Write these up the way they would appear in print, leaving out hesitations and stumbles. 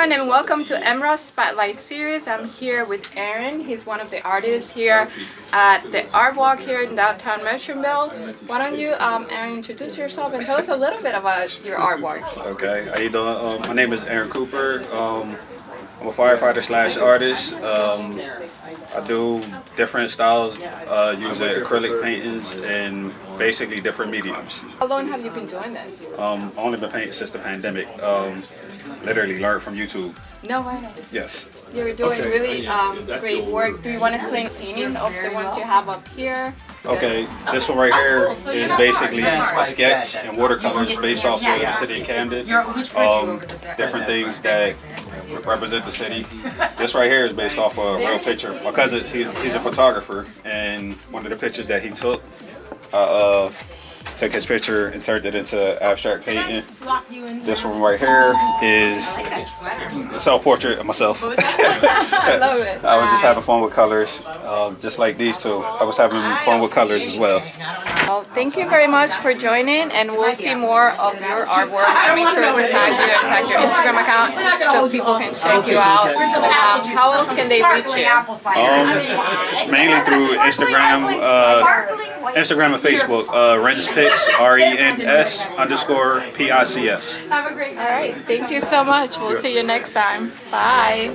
everyone, and welcome to Emerald Spotlight Series. I'm here with Aaron. He's one of the artists here at the Art Walk here in downtown Merchantville. Why don't you, Aaron, introduce yourself and tell us a little bit about your artwork. Okay, how you doing? My name is Aaron Cooper. I'm a firefighter slash artist. I do different styles using acrylic paintings and basically different mediums. How long have you been doing this? I've only been painting since the pandemic. Literally learned from YouTube. No way. Yes. You're doing really great work. Do you want to explain painting of the ones you have up here? Okay, this one right here is basically a sketch in watercolors based off of the city of Camden. Different things that represent the city. This right here is based off a real picture. My cousin, he's a photographer, and one of the pictures that he took, took his picture and turned it into abstract painting. This one right here is a self-portrait of myself. I love it. I was just having fun with colors, just like these two. I was having fun with colors as well. Well, thank you very much for joining, and we'll see more of your artwork. I'll make sure to tag you and tag your Instagram account so people can check you out. How else can they reach you? Mainly through Instagram, Instagram and Facebook. Renspics, RENS_PICS. All right, thank you so much. We'll see you next time. Bye.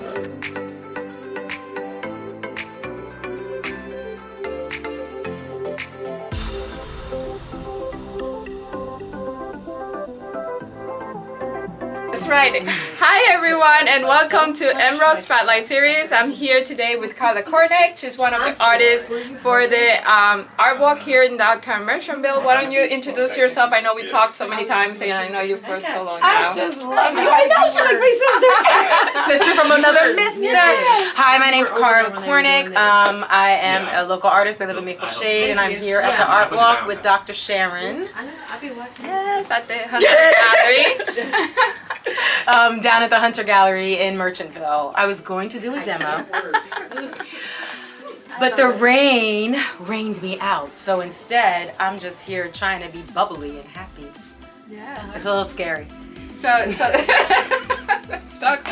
That's right. Hi everyone, and welcome to Emerald Spotlight Series. I'm here today with Carla Cornick. She's one of the artists for the art walk here in downtown Merchantville. Why don't you introduce yourself? I know we talked so many times, and I know you've worked so long now. I just love you. I know, she's like my sister. Sister from another mister. Yes. Hi, my name's Carla Cornick. I am a local artist. I live in Maple Shade, and I'm here at the art walk with Dr. Sharon. Yes, at the Hunter Gallery. Down at the Hunter Gallery in Merchantville. I was going to do a demo, but the rain rained me out. So instead, I'm just here trying to be bubbly and happy. Yeah. It's a little scary. So let's talk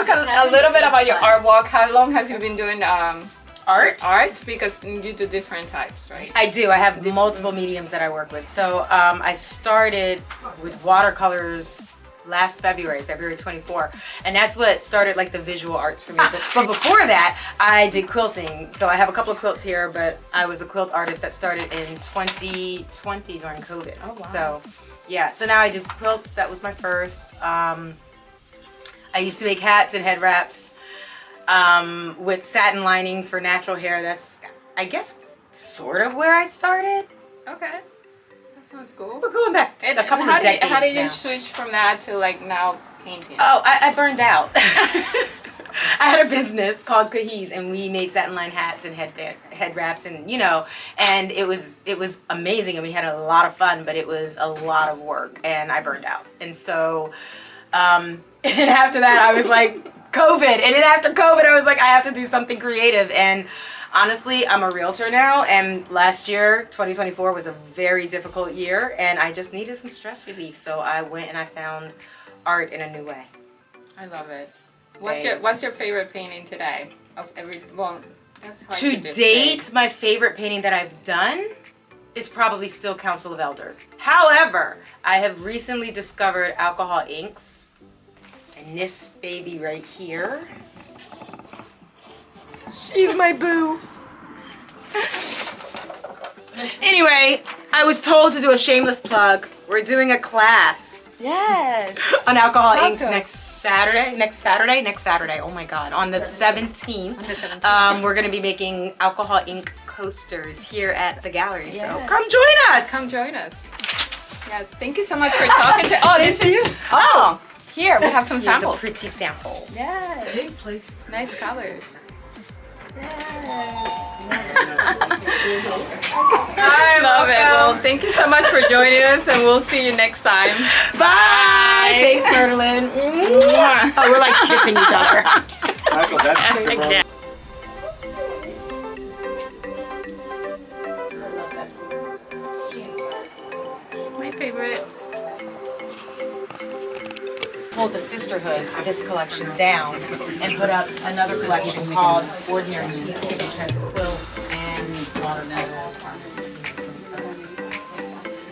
a little bit about your art walk. How long has you been doing art? Because you do different types, right? I do. I have multiple mediums that I work with. So I started with watercolors last February 24, and that's what started like the visual arts for me. But before that, I did quilting. So I have a couple of quilts here, but I was a quilt artist that started in 2020 during COVID. Oh, wow. So yeah, so now I do quilts. That was my first. I used to make hats and head wraps with satin linings for natural hair. That's, I guess, sort of where I started. Okay. Sounds cool. We're going back a couple of decades How did you now. switch from that to like now painting? Oh, I burned out. I had a business called Skigh, and we made satin line hats and head wraps, and and it was amazing, and we had a lot of fun, but it was a lot of work, and I burned out. And so, and after that, I was like, COVID, and then after COVID, I was like, I have to do something creative. And honestly, I'm a realtor now, and last year, 2024, was a very difficult year, and I just needed some stress relief, so I went and I found art in a new way. I love it. What's your favorite painting today? That's hard to date, my favorite painting that I've done is probably still Council of Elders. However, I have recently discovered alcohol inks, and this baby right here. She's my boo. Anyway, I was told to do a shameless plug. We're doing a class. Yes. On alcohol inks next Saturday. Oh my God. On the 17th. We're going to be making alcohol ink coasters here at the gallery. Yes. So come join us. Come join us. Yes. Thank you so much for talking to. Oh, this is. Oh, here we have some samples. Here's a pretty sample. Yes. Nice colors. Yes. I love it. Well, thank you so much for joining us, and we'll see you next time. Bye. Thanks, Merlin. Oh, we're like kissing each other. Michael, that's my favorite. pulled the Sisterhood, this collection, down and put up another collection called Ordinary People, which has quilts and watercolors.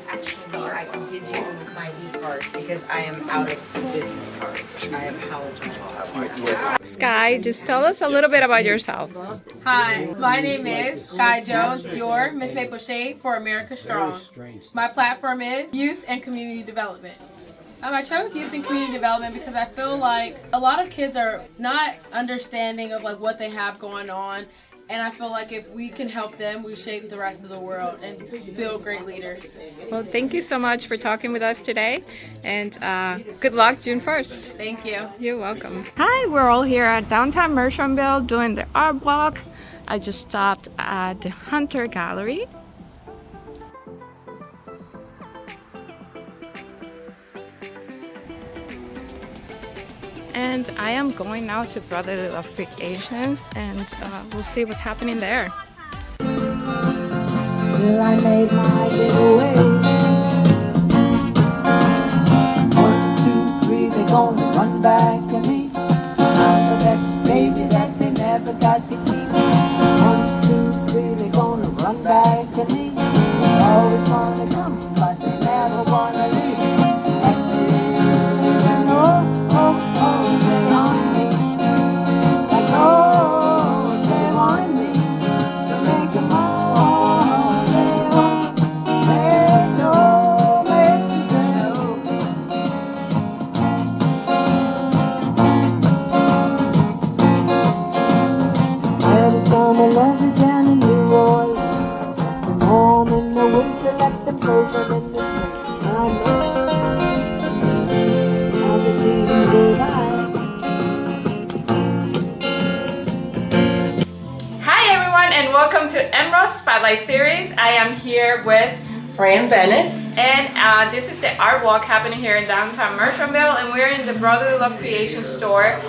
Actually, I can give you my e-card because I am out of business cards. I apologize. Skigh, just tell us a little bit about yourself. Hi, my name is Skigh Jones, your Miss Maple Shade for America Strong. My platform is Youth and Community Development. I chose Youth and Community Development because I feel like a lot of kids are not understanding of like what they have going on, and I feel like if we can help them, we shape the rest of the world and build great leaders. Well, thank you so much for talking with us today, and good luck June 1st. Thank you. You're welcome. Hi, we're all here at downtown Mershonville doing the art walk. I just stopped at the Hunter Gallery. And I am going now to Brotherly Love Creations, and we'll see what's happening there. Well, I made my little way. 1, 2, 3, they're gonna run back to me. I'm the best baby that they never got to keep. 1, 2, 3, they're gonna run back to me. They always wanna come, but they never wanna leave. That's it. And oh, they want me. Like oh, they want me to make them all they want. Make no message at all. Let the summer love you down in New Orleans. Let them warm in the winter, let them frozen in the spring. I know how the seasons go by. Hi everyone, and welcome to Emerald Spotlight Series. I am here with Fran Bennett. and this is the art walk happening here in downtown Mershonville, and we're in the Brotherly Love Creation store.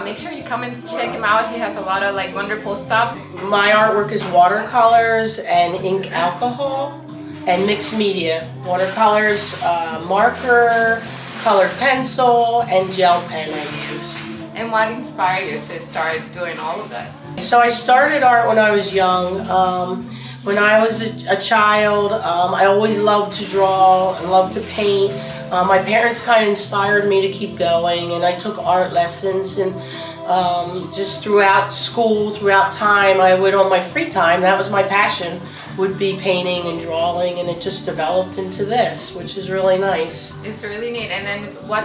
Make sure you come and check him out. He has a lot of like wonderful stuff. My artwork is watercolors and ink alcohol and mixed media. Watercolors, marker, colored pencil, and gel pen I use. And what inspired you to start doing all of this? So I started art when I was young. When I was a child, I always loved to draw and loved to paint. My parents kind of inspired me to keep going, and I took art lessons, and just throughout school, throughout time, I would, on my free time, that was my passion, would be painting and drawing, and it just developed into this, which is really nice. It's really neat. And then what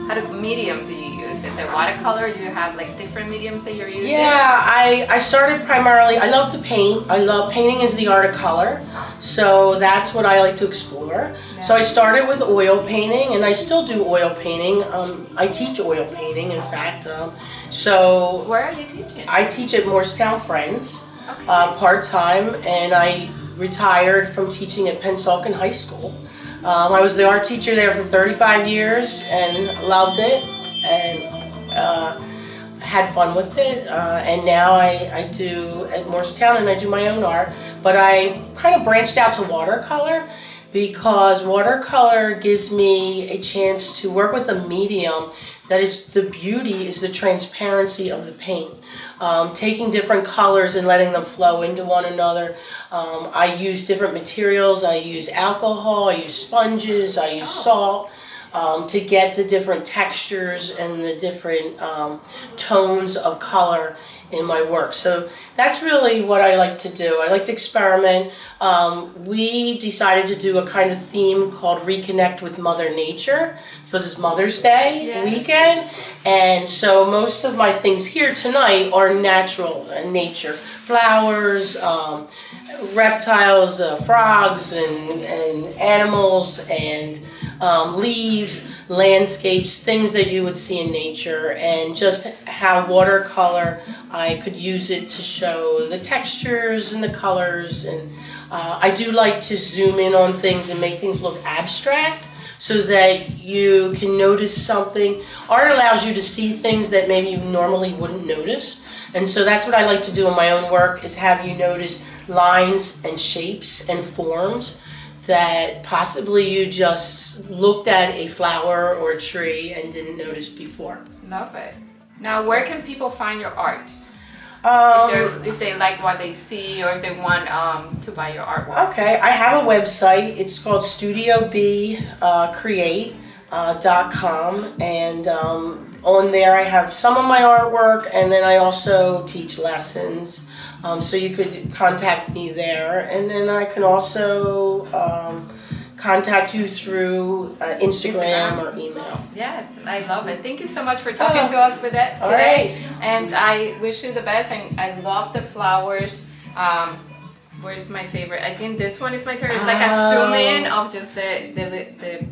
kind of medium do you use? Is it watercolor? Do you have like different mediums that you're using? Yeah, I started primarily, I love to paint. Painting is the art of color, so that's what I like to explore. Yeah. So I started with oil painting, and I still do oil painting. I teach oil painting, in fact. So Where are you teaching? I teach at Morristown Friends, Okay. part-time, and I retired from teaching at Pennsauken High School. I was the art teacher there for 35 years and loved it, and had fun with it. And now I do at Morristown, and I do my own art. But I kind of branched out to watercolor because watercolor gives me a chance to work with a medium that is, the beauty is the transparency of the paint. Taking different colors and letting them flow into one another. I use different materials. I use alcohol, I use sponges, I use salt to get the different textures and the different tones of color in my work. So that's really what I like to do. I like to experiment. We decided to do a kind of theme called Reconnect with Mother Nature because it's Mother's Day weekend. And so most of my things here tonight are natural nature. Flowers, reptiles, frogs and animals and leaves, landscapes, things that you would see in nature, and just how watercolor, I could use it to show the textures and the colors. And I do like to zoom in on things and make things look abstract so that you can notice something. Art allows you to see things that maybe you normally wouldn't notice. And so that's what I like to do in my own work, is have you notice lines and shapes and forms that possibly you just looked at a flower or a tree and didn't notice before. Love it. Now, where can people find your art? If they like what they see, or if they want to buy your artwork. Okay, I have a website. It's called StudioBcreate.com, and on there I have some of my artwork, and then I also teach lessons. So you could contact me there, and then I can also contact you through Instagram or email. Yes, I love it. Thank you so much for talking to us with it today. All right. And I wish you the best. And I love the flowers. Where's my favorite? I think this one is my favorite. It's like a zoom in of just the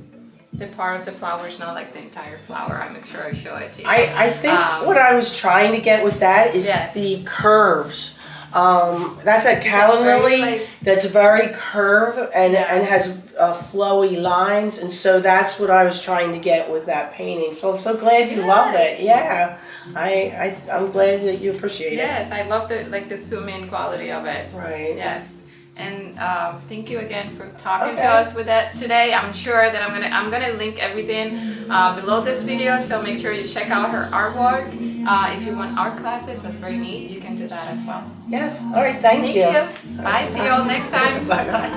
part of the flowers, not like the entire flower. I'll make sure I show it to you. I think what I was trying to get with that is the curves. That's a calla lily that's very curved and has flowy lines, and so that's what I was trying to get with that painting. So I'm so glad you love it. Yeah, I'm glad that you appreciate it. Yes, I love the zoom in quality of it. Right. Yes. And thank you again for talking to us with it today. I'm sure that I'm gonna link everything below this video, so make sure you check out her artwork. If you want art classes, that's very neat. You can do that as well. Yes. All right. Thank you. Bye. See you all next time. Bye bye.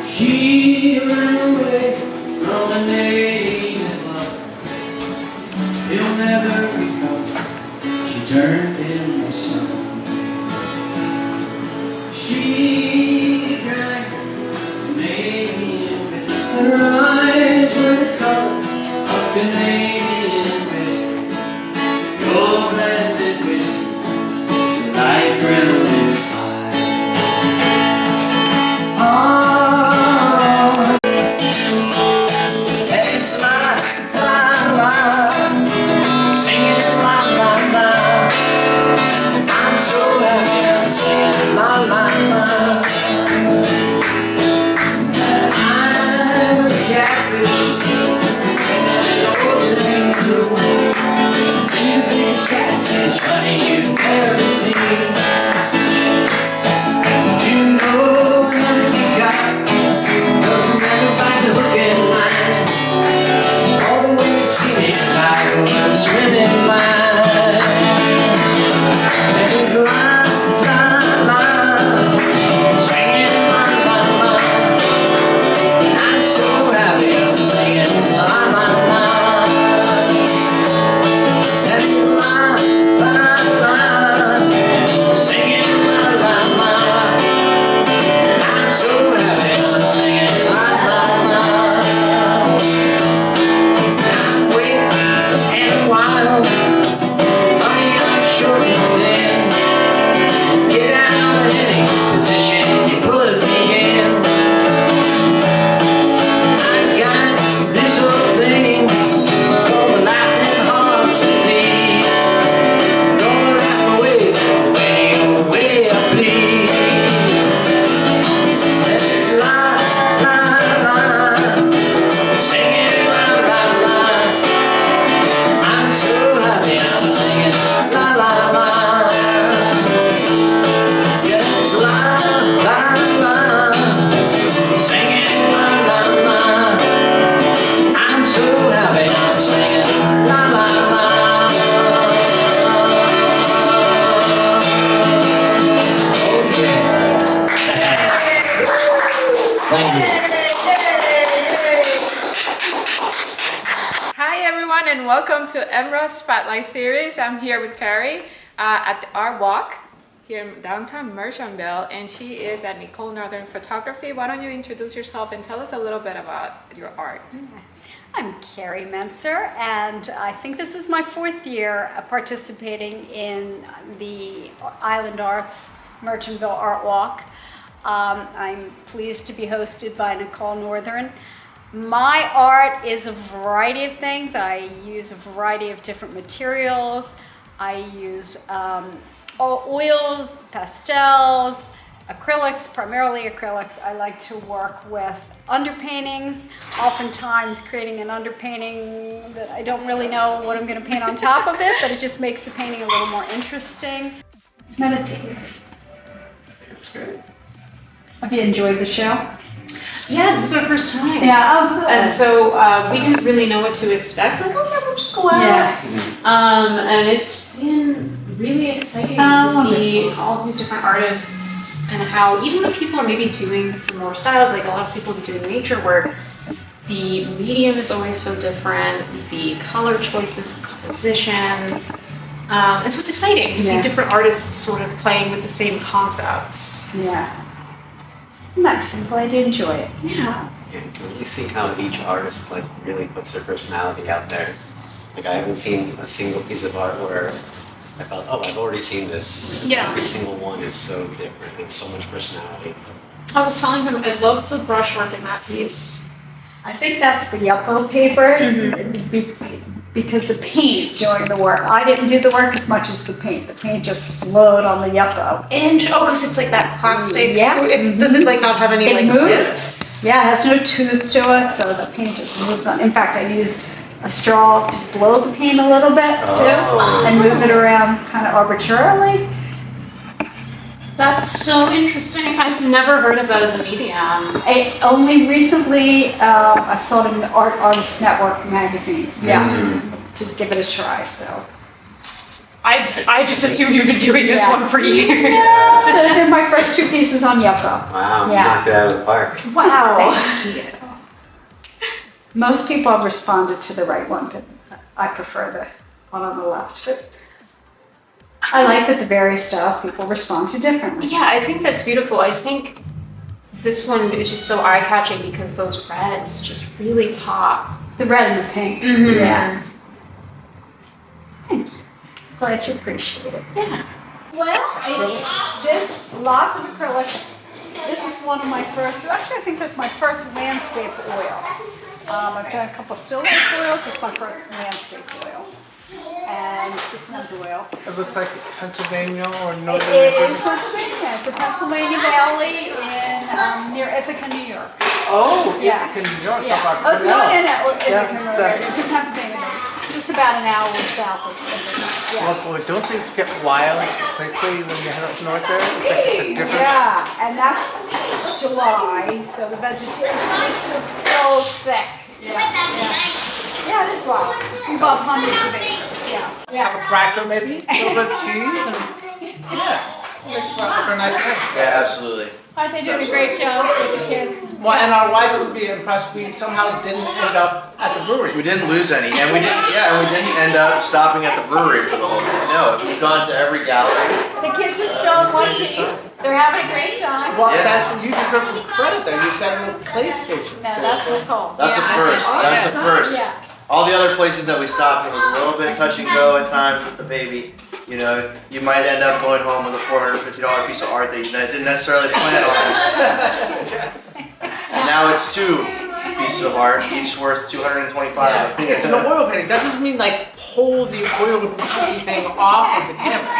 She ran away from a native love. He'll never recover. She turned in the sun. She drank Canadian whiskey. Her eyes were the color of Canadian whiskey. Your blended whiskey, light brown and fine. Hi everyone, and welcome to Emerald Spotlight Series. I'm here with Carrie. at the Art Walk here in downtown Merchantville, and she is at Nicole Northern Photography. Why don't you introduce yourself and tell us a little bit about your art? I'm Carrie Menser, and I think this is my 4th year participating in the Eilandarts Merchantville Art Walk. I'm pleased to be hosted by Nicole Northern. My art is a variety of things. I use a variety of different materials. I use oils, pastels, acrylics, primarily acrylics. I like to work with underpaintings, oftentimes creating an underpainting that I don't really know what I'm going to paint on top of it, but it just makes the painting a little more interesting. It's meditative. That's great. Have you enjoyed the show? Yeah, this is our first time. Yeah, oh good. And so we didn't really know what to expect. Like, oh yeah, we'll just go out. Yeah. And it's been really exciting to see all these different artists and how even when people are maybe doing some more styles, like a lot of people are doing nature work, the medium is always so different, the color choices, the composition. And so it's exciting to see different artists sort of playing with the same concepts. Yeah. Nice, I'm glad you enjoy it. Yeah. Yeah, you can really see how each artist like really puts their personality out there. Like I haven't seen a single piece of art where I felt, oh, I've already seen this. Yeah. Every single one is so different. It's so much personality. I was telling him I love the brushwork in that piece. I think that's the Yupo paper because the paint's doing the work. I didn't do the work as much as the paint. The paint just flowed on the Yupo. And because it's like that plastic. Yeah. So does it like not have any It like moves. Yeah, it has no tooth to it, so the paint just moves on. In fact, I used a straw to blow the paint a little bit too and move it around kind of arbitrarily. That's so interesting. I've never heard of that as a medium. Only recently, I saw it in the Art Artist Network magazine. Yeah, to give it a try. So I just assumed you've been doing this Yeah. one for years. yeah, they're my first 2 pieces on Yucca. Wow, Yeah. knocked it out of the park. Wow. Thank you. Most people have responded to the right one, but I prefer the one on the left. But I like that the various styles people respond to differently. Yeah, I think that's beautiful. I think this one is just so eye-catching because those reds just really pop. The red and the pink. Mhm. Yeah. Thank you. Glad you appreciate it. Yeah. Well, there's lots of acrylics. This is one of my first, actually I think that's my first landscape oil. I've done a couple still life oils. It's my first landscape oil. And this one's oil. It looks like Pennsylvania or Northern It is New Jersey. Pennsylvania. It's the Pennsylvania Valley in near Ithaca, New York. Oh, Yeah. Ithaca, New York. Yeah. How about Oh, it's not in Cornell? Ithaca, Yeah, New it's York. It's in Pennsylvania. Just about an hour south of Ithaca. Yeah. Well, boy, don't things get wild quickly when you head up north there? It's like it's a different. Yeah, and that's July, so the vegetation is just so thick. Yeah, it is wild. We bought hundreds of acres, yeah. Have a cracker maybe, a little bit of cheese, and yeah, makes for a nice thing. Yeah, absolutely. Aren't they doing a great job with the kids? Well, and our wife would be impressed. We somehow didn't end up at the brewery. We didn't lose any, and we didn't. Yeah, and we didn't end up stopping at the brewery for the whole thing. No, we've gone to every gallery. The kids are still in one piece. They're having a great time. Well, Yeah. that, you deserve some credit there. You've got a little PlayStation. No, that's what cool. That's a first. That's a first. Yeah. All the other places that we stopped, it was a little bit touch and go at times with the baby. You know, you might end up going home with a $450 piece of art that you didn't necessarily plan on. And now it's 2 pieces of art, each worth $225. It's an oil painting. That doesn't mean like pull the oil thing off of the canvas.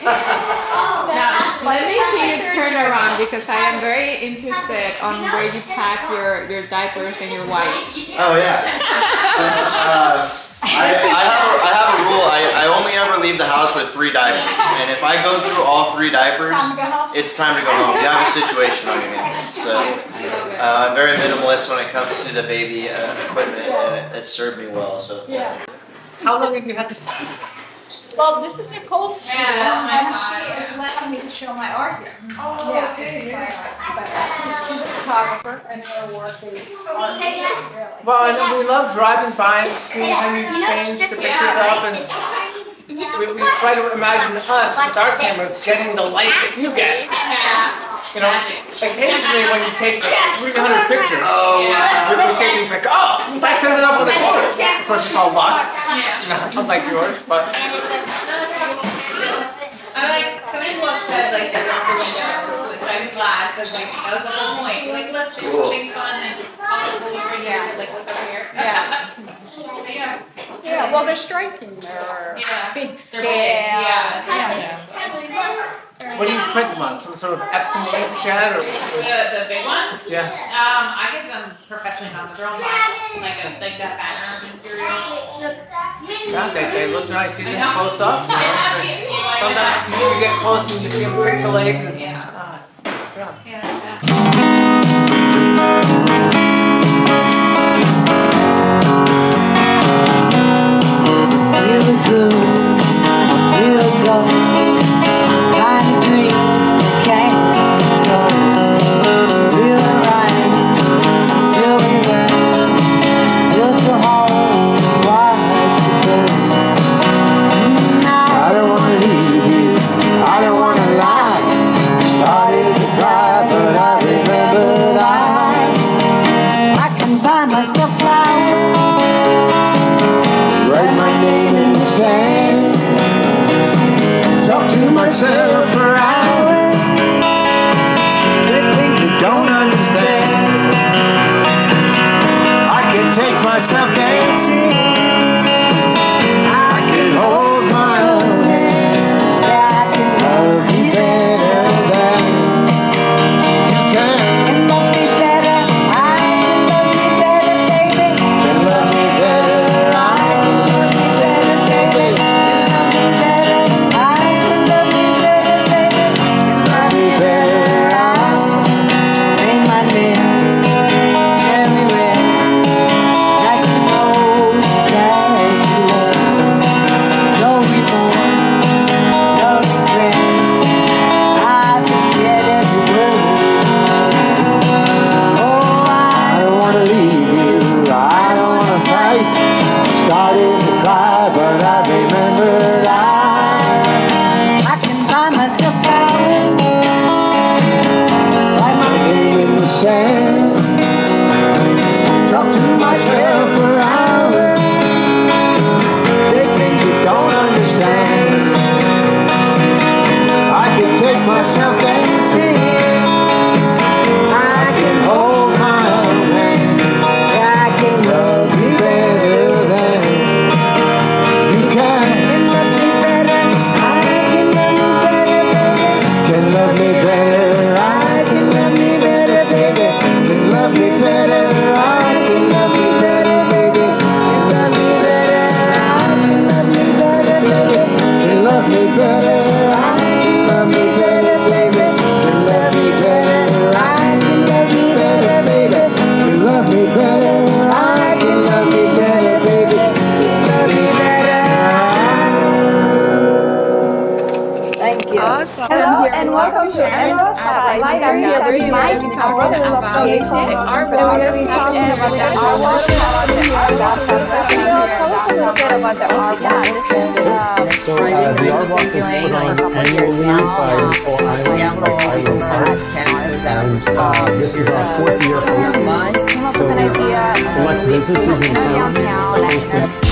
Now, let me see you turn around because I am very interested on where you pack your diapers and your wipes. Oh yeah. I have a rule. I only ever leave the house with 3 diapers, and if I go through all 3 diapers, it's time to go home. You have a situation on your hands. So I'm very minimalist when it comes to the baby equipment, and it served me well. So How long have you had this? Well, this is Nicole's studio, that's my and spot. she is allowing me to show my art here. Oh, Yeah, this is my art. But she's a photographer, and her work is art, really. Well, I know we love driving by and seeing how you change the pictures up, and we try to imagine us with our cameras getting the light that you get. You know, occasionally when you take 300 pictures, you say things like, oh, that's ended up with a corner. Of course, it's all luck. Unlike yours, but. Somebody once said like they broke the windows, which I'm glad because like that was the whole point. Like look, there's something fun and colorful over here. Like look over here. Yeah, well, they're striking. They're big scale. What do you print them on? Some sort of Epson inkjet or? The big ones? Yeah. I get them professionally done. They're all like that banner material. Yeah, they look nice even close up. You know? Sometimes you get close and you just get pixelated. Myself for hours, the things you don't understand. I can take myself dancing, I can hold my own hand, I can love you better than you can. Can love me better, I can love you better, baby. Can love me better, I can love you better, baby. Can love me better, I can love you. Talk to myself for hours, say things you don't understand. I can take myself dancing, I can hold my own hand. I can love you better than you can. Can love me better, I can love you better. Can love me better, I can love me better, baby. Can love me better, I can love me better, baby. Can love me better, I can love me better, baby. Can love me better, I can love me better, baby. Can love me better, I can love me better, baby. Can love me better, I can love me better, baby. Can love me better. Thank you. Awesome. Hello and welcome to Emerald Spotlight. I'm here with Mike, our brother of foundation. We're going to be talking about the artwork. Tell us a little bit about the artwork. So the artwork is put on annually by Eilandarts, and this is our 4th year hosting. So select businesses in town.